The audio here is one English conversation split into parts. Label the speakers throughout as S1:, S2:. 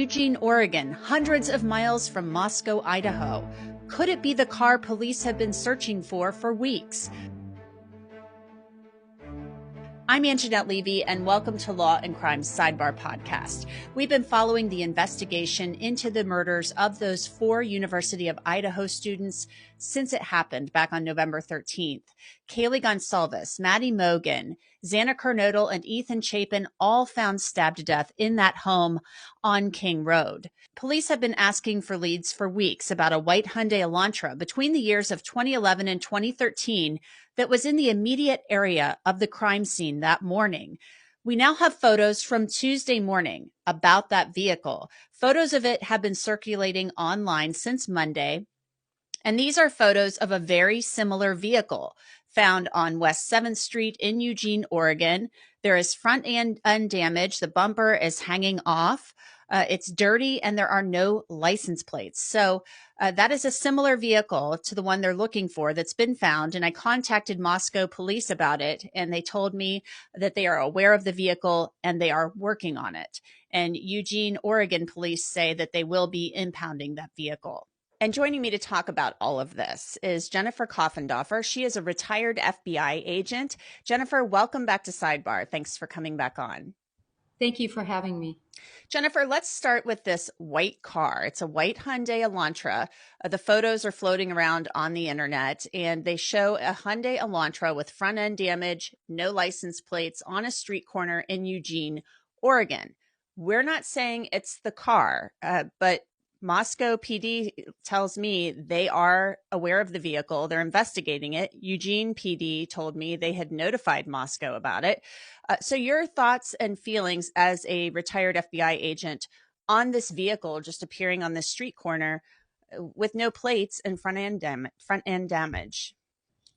S1: Eugene, Oregon, hundreds of miles from Moscow, Idaho. Could it be the car police have been searching for weeks? I'm Anjanette Levy, and welcome to Law and Crime's Sidebar Podcast. We've been following the investigation into the murders of those 4 University of Idaho students since it happened back on November 13th. Kaylee Gonsalves, Maddie Mogan, Xana Kernodle, and Ethan Chapin all found stabbed to death in that home on King Road. Police have been asking for leads for weeks about a white Hyundai Elantra between the years of 2011 and 2013 that was in the immediate area of the crime scene that morning. We now have photos from Tuesday morning about that vehicle. Photos of it have been circulating online since Monday, and these are photos of a very similar vehicle found on West 7th Street in Eugene, Oregon. There is front end damage. The bumper is hanging off. It's dirty, and there are no license plates. So that is a similar vehicle to the one they're looking for that's been found. And I contacted Moscow police about it, and they told me that they are aware of the vehicle and they are working on it. And Eugene, Oregon police say that they will be impounding that vehicle. And joining me to talk about all of this is Jennifer Koffendorfer. She is a retired FBI agent. Jennifer, welcome back to Sidebar. Thanks for coming back on.
S2: Thank you for having me.
S1: Jennifer, let's start with this white car. It's a white Hyundai Elantra. The photos are floating around on the internet, and they show a Hyundai Elantra with front end damage, no license plates on a street corner in Eugene, Oregon. We're not saying it's the car, but Moscow PD tells me they are aware of the vehicle. They're investigating it. Eugene PD told me they had notified Moscow about it. So your thoughts and feelings as a retired FBI agent on this vehicle just appearing on this street corner with no plates and front end damage?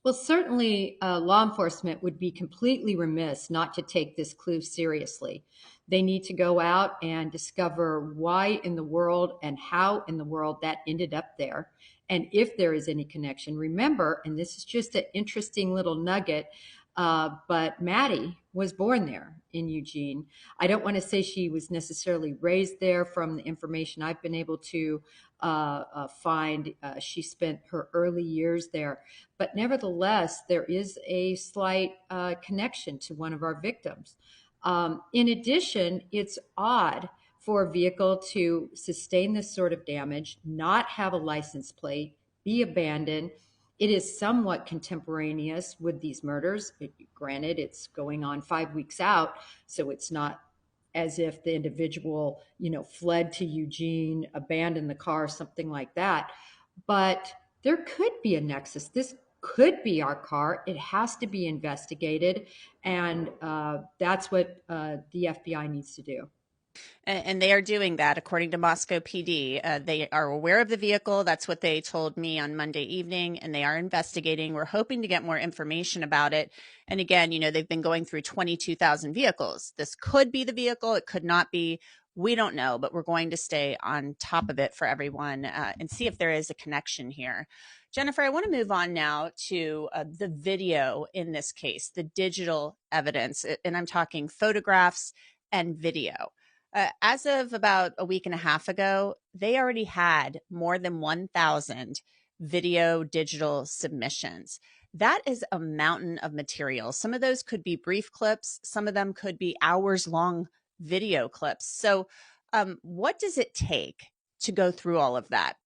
S2: Well, certainly law enforcement would be completely remiss not to take this clue seriously. They need to go out and discover why in the world and how in the world that ended up there. And if there is any connection, remember, and this is just an interesting little nugget, but Maddie was born there in Eugene. I don't want to say she was necessarily raised there. From the information I've been able to find, she spent her early years there. But nevertheless, there is a slight connection to one of our victims. In addition, it's odd for a vehicle to sustain this sort of damage, not have a license plate, be abandoned. It is somewhat contemporaneous with these murders. Granted, it's going on 5 weeks out, so it's not as if the individual, fled to Eugene, abandoned the car, something like that. But there could be a nexus. This could be our car. It has to be investigated, and that's what the FBI needs to do.
S1: And they are doing that, according to Moscow PD. They are aware of the vehicle. That's what they told me on Monday evening, and they are investigating. We're hoping to get more information about it. And again, they've been going through 22,000 vehicles. This could be the vehicle. It could not be. We don't know, but we're going to stay on top of it for everyone and see if there is a connection here. Jennifer, I want to move on now to the video in this case, the digital evidence, and I'm talking photographs and video. As of about a week and a half ago, they already had more than 1,000 video digital submissions. That is a mountain of material. Some of those could be brief clips. Some of them could be hours long video clips. So what does it take to go through all of that?